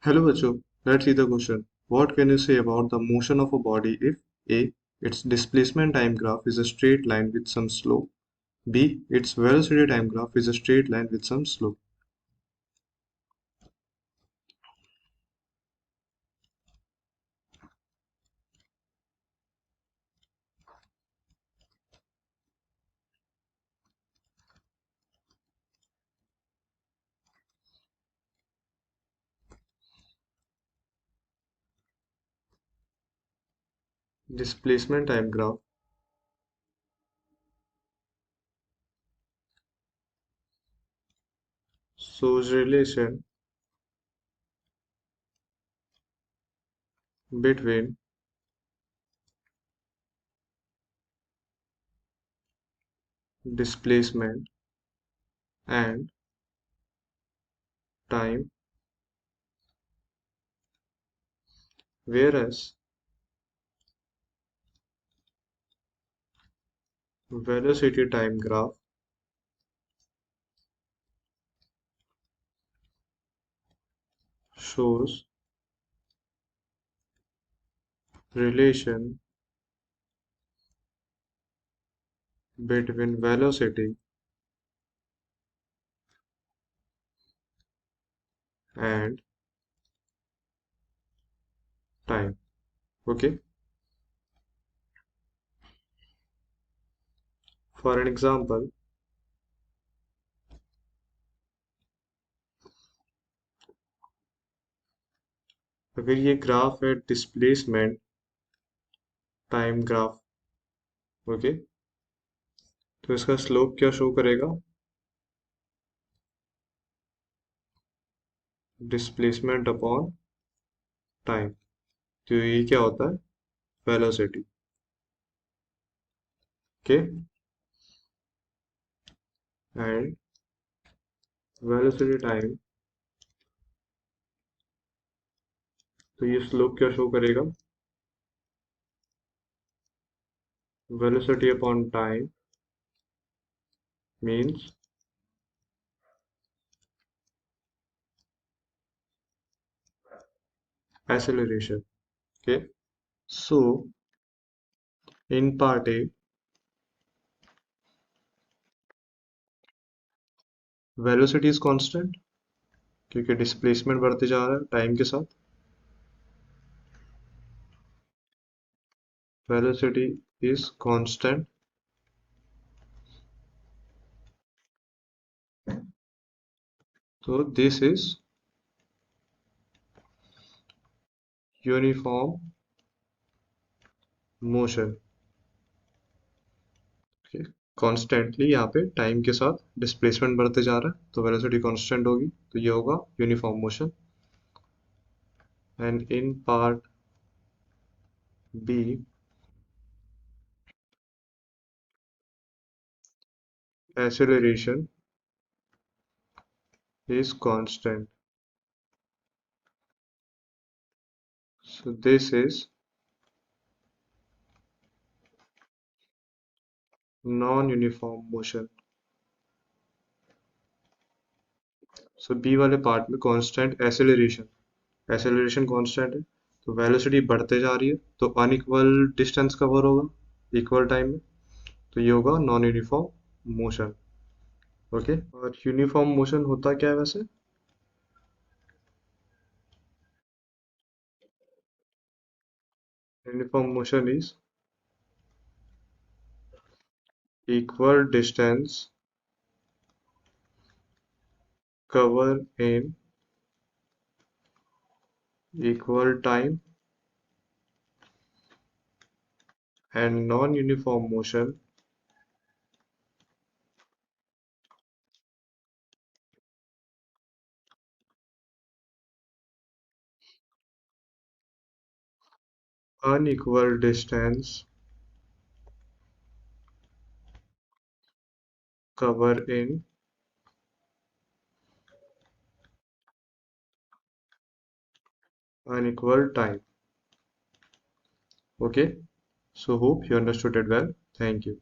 Hello बच्चों, let's see the question. What can you say about the motion of a body if A. Its displacement time graph is a straight line with some slope, B. Its velocity time graph is a straight line with some slope. Displacement time graph shows relation between displacement and time, whereas velocity time graph shows relation between velocity and time. Okay, for an example, अगर ये graph है displacement time graph, okay, तो इसका slope क्या show करेगा? Displacement upon time. तो ये क्या होता है? Velocity. Okay, and velocity time, तो ये स्लोप क्या शो करेगा? Velocity upon time means acceleration. Okay, so in part A, velocity is constant क्योंकि डिस्प्लेसमेंट बढ़ते जा रहा है टाइम के साथ। velocity is constant, so this is uniform motion। Constantly यहाँ पे टाइम के साथ डिस्प्लेसमेंट बढ़ते जा रहा है तो वेलोसिटी कांस्टेंट होगी, तो ये होगा uniform motion. And in part B, acceleration is constant, so this is non-uniform motion। So B वाले पार्ट में कांस्टेंट एसेलरेशन कांस्टेंट है, तो वेलोसिटी बढ़ते जा रही है तो अनइक्वल डिस्टेंस कवर होगा इक्वल टाइम में, तो ये होगा नॉन यूनिफॉर्म मोशन। ओके, और यूनिफॉर्म मोशन होता क्या है वैसे? Uniform motion is equal distance cover in equal time, and non-uniform motion unequal distance cover in unequal time। Okay, so hope you understood it well. Thank you.